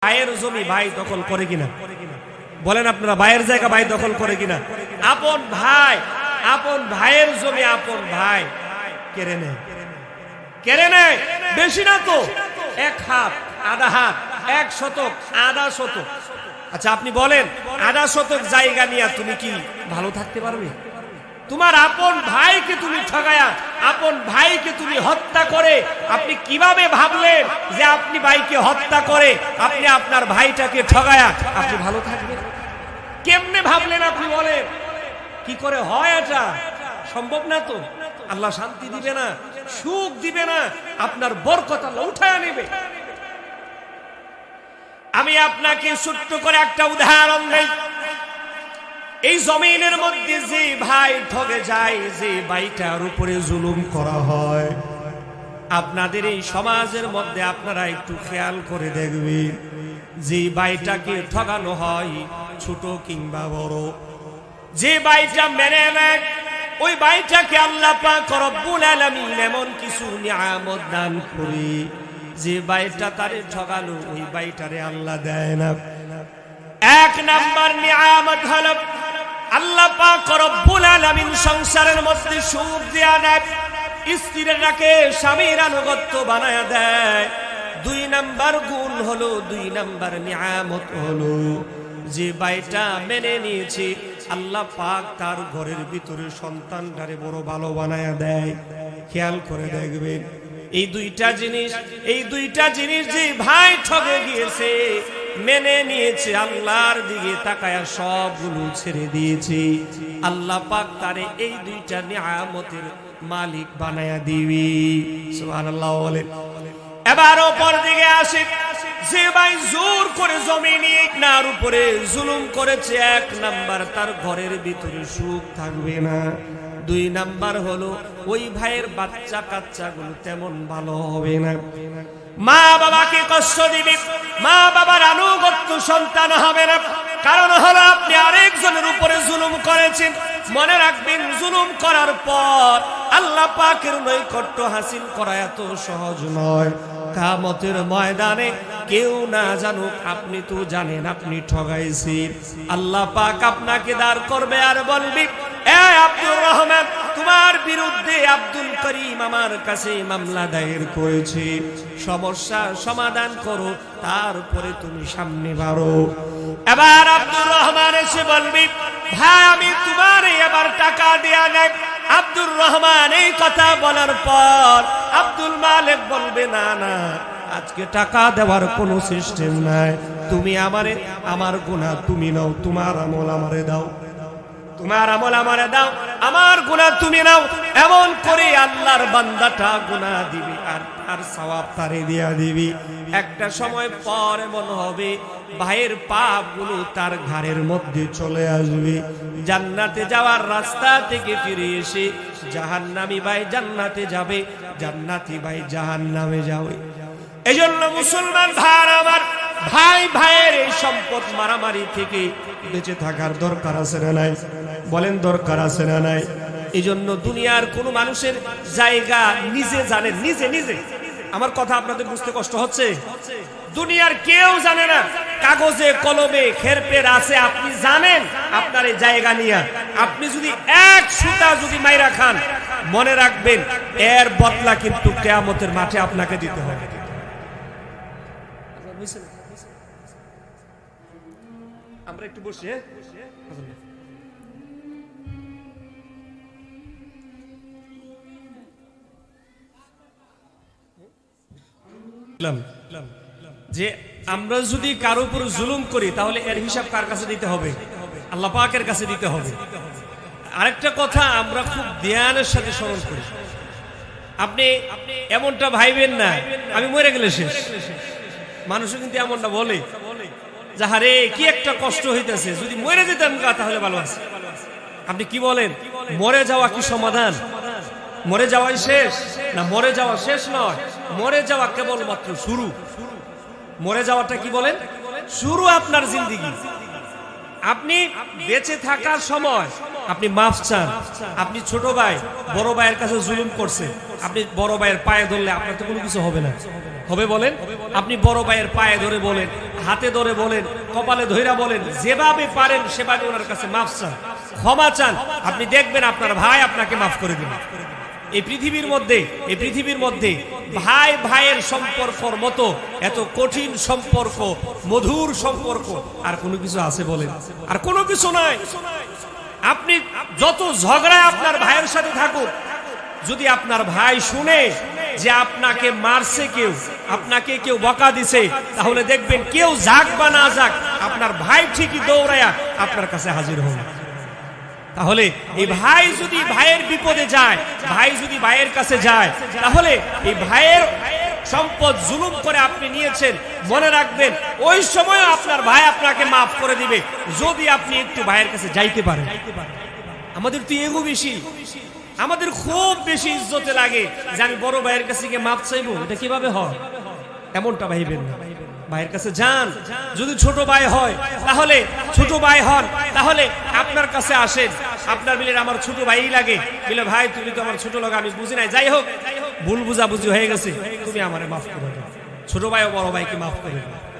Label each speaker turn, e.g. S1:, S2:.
S1: ভাইয়ের জমি ভাই দখল করে কিনা বলেন আপনারা? ভাইয়ের জায়গা ভাই দখল করে কিনা? আপন ভাইয়ের জমি আপন ভাই কেড়ে নেয়, কেড়ে নেয়। বেশি না তো, 1 হাত, আধা হাত, 1 শতক, আধা শতক। আচ্ছা আপনি বলেন, আধা শতক জায়গা নিয়ে তুমি কি ভালো থাকতে পারবে? তোমার আপন ভাইকে তুমি ঠগায়া, আপন ভাইকে তুমি হত্যা করে আপনি কিভাবে ভাবলেন যে আপনি ভাইকে হত্যা করে আপনি আপনার ভাইটাকে ঠগায়া আপনি ভালো থাকবেন? কেমনে ভাবলেন আপনি বলেন? কি করে হয় এটা? সম্ভব না তো। আল্লাহ শান্তি দিবে না, সুখ দিবে না, আপনার বরকত আল্লাহ উঠায় নেবে। আমি আপনাকে ছোট্ট করে একটা উদাহরণ দেই। এই জমিনের মধ্যে যে ভাই ঠগে যায়, যে ভাইটার উপরে জুলুম করা হয়, আপনাদের এই সমাজের মধ্যে আপনারা একটু খেয়াল করে দেখবেন, যে ভাইটাকে ঠগানো হয় ছোট কিংবা বড়, যে ভাইটা মেনে নেয় ওই ভাইটাকে আল্লাহ পাক রব্বুল আলামিন এমন কিছু নিয়ামত দান করে, যে ভাইটা তারে ঠগালো ওই ভাইটারে আল্লাহ দেয় না। 1 নাম্বার নিয়ামত হলো আল্লাহ পাক রব্বুল আলামিন সংসারের মধ্যে সুখ দেয়া দেয়, স্ত্রীরাকে স্বামীর আনুগত্য বানায়া দেয়। 2 নাম্বার গুণ হলো, 2 নাম্বার নিয়ামত হলো, যে ভাইটা মেনে নিয়েছে আল্লাহ পাক তার ঘরের ভিতরে সন্তানটারে বড় ভালো বানায়া দেয়। খেয়াল করে দেখবেন, এই 2টা জিনিস যে ভাই ঠগে গিয়েছে, মেনে নিয়েছে, আল্লাহর দিকে তাকায়া সবগুলো ছেড়ে দিয়েছে, আল্লাহ পাক তারে এই 2টা নিয়ামতের মালিক বানায়া দিবি। সুবহানাল্লাহ বলেন। এবার ওপর দিকে আসি, যে ভাই জোর করে জমি নিয়ে নার উপরে জুলুম করেছে, 1 নাম্বার তার ঘরের ভিতরে সুখ থাকবে না। 2 নাম্বার হলো ওই ভাইয়ের বাচ্চা কাচ্চাগুলো তেমন ভালো হবে না, মা বাবাকে কষ্ট দিবে, মা বাবার আনুগত্য সন্তান হবে না। কারণ হলো আপনি আরেকজনের উপরে জুলুম করেছেন। মনে রাখবেন, জুলুম করার পর আল্লাহ পাকের নৈকট্য হাসিল করা এত সহজ নয়। কিয়ামতের ময়দানে কেউ না জানুক, আপনি তো জানেন আপনি ঠগাইছেন। আল্লাহ পাক আপনাকে দাঁড় করবে আর বলবে, এ আব্দুর রহমান, তোমার বিরুদ্ধে আব্দুল করিম আমার কাছে মামলা দায়ের করেছে, সমস্যা সমাধান করো, তারপরে তুমি সামনে বাড়ো। এবার আব্দুর রহমান এসে বলবি, ভাই আমি তোমার এবার টাকা দেয়া নাই। আব্দুর রহমান এই কথা বলার পর আব্দুল মালিক বলবে, না না, আজকে টাকা দেওয়ার কোনো সিস্টেম নাই, তুমি আমারে, আমার গুনাহ তুমি নাও, তোমার আমল আমারে দাও, তোমার আমল আমারে দাও, আমার গুনাহ তুমি নাও। এমন করে আল্লাহর বান্দাটা গুনাহ দিবি আর তার সওয়াব তারে দিয়া দিবি। একটা সময় পর এমন হবে, ভাইয়ের পাপগুলো তার ঘাড়ের মধ্যে চলে আসবে। জান্নাতে যাওয়ার রাস্তা থেকে ফিরে এসে জাহান্নামী ভাই জান্নাতে যাবে, জান্নাতি ভাই জাহান্নামে যাবে। এজন্য মুসলমান ভাইরা আমার, ভাই ভাইয়ের এই সম্পদ মারামারি থেকে বেঁচে থাকার দরকার আছে না নাই? বলেন দরকার আছে না নাই? এই জন্য দুনিয়ার কোন মানুষের জায়গা নিজে জানেন, নিজে নিজে। আমার কথা আপনাদের বুঝতে কষ্ট হচ্ছে? দুনিয়ার কেউ জানে না, কাগজে কলমে খেরপের আছে, আপনি জানেন আপনার এই জায়গা নিয়ে। আপনি যদি 1 সুতা যদি মাইরা খান, মনে রাখবেন এর বদলা কিন্তু কিয়ামতের মাঠে আপনাকে দিতে হবে। আমরা একটু বসি। যে আমরা যদি কারো উপর জুলুম করি, তাহলে এর হিসাব কার কাছে দিতে হবে? আল্লাহ পাকের কাছে দিতে হবে। আরেকটা কথা আমরা খুব ধ্যানের সাথে স্মরণ করি, আপনি এমনটা ভাইবেন না আমি মরে গেলে শেষ। মানুষও কিন্তু এমনটা বলে, যাহারে কি একটা কষ্ট হইতেছে, যদি মরে যেতাম তাহলে ভালো আছে। আপনি কি বলেন? মরে যাওয়া কি সমাধান? মরে যাওয়াই শেষ? না, মরে যাওয়া শেষ নয়, মরে যাওয়া কেবলমাত্র শুরু। মরে যাওয়াটা কি বলেন? শুরু আপনার জিন্দেগি। আপনি বেঁচে থাকার সময় আপনি মাফ চান। আপনি ছোট ভাই বড় ভাইয়ের কাছে জুলুম করছে, আপনি বড় ভাইয়ের পায়ে ধরলে আপনার তো কোনো কিছু হবে না। হবে বলেন? আপনি বড় ভাইয়ের পায়ে ধরে বলেন, হাতে ধরে বলেন, কপালে ধইরা বলেন, যেভাবে পারেন সেভাবে ওনার কাছে মাফ চান, ক্ষমা চান। আপনি দেখবেন আপনার ভাই আপনাকে মাফ করে দিবেন। এই পৃথিবীর মধ্যে ভাই ভাইয়ের সম্পর্কর মতো এত কঠিন সম্পর্ক, মধুর সম্পর্ক আর কোনো কিছু আছে বলেন? আর কোনো কিছু নাই। আপনি যত ঝগড়ায় আপনার ভাইয়ের সাথে থাকুন, যদি আপনার ভাই শুনে যে আপনাকে মারছে কেউ, আপনাকে কেউ বকা দিছে, তাহলে দেখবেন কেউ যাক বা না যাক, আপনার ভাই ঠিকই দৌড়ায়া আপনার কাছে হাজির হবে। তাহলে এই ভাই যদি ভাইয়ের বিপদে যায়, ভাই যদি ভাইয়ের কাছে যায়, তাহলে এই ভাইয়ের সম্পদ জুলুম করে আপনি নিয়েছেন, মনে রাখবেন ওই সময় আপনার ভাই আপনাকে মাফ করে দিবে, যদি আপনি একটু ভাইয়ের কাছে যাইতে পারেন। আমাদের তো এগো বেশি, আমাদের খুব বেশি ইজ্জতে লাগে যে আমি বড় ভাইয়ের কাছে গিয়ে মাফ চাইবো। এটা কিভাবে হয়? এমনটা ভাইবেন না। ভাইয়ের কাছে যান, যদি ছোট ভাই হয় তাহলে ছোট ভাই হন, তাহলে আপনার কাছে আসেন, আপনার বিলে আমার ছোট ভাই লাগে, বলে ভাই তুমি তো আমার ছোট লোক, আমি বুঝি নাই, যাই হোক ভুল বুঝাবুঝি হয়ে গেছে, তুমি আমারে মাফ করে দাও। ছোট ভাই ও বড় ভাইকে মাফ করে দাও।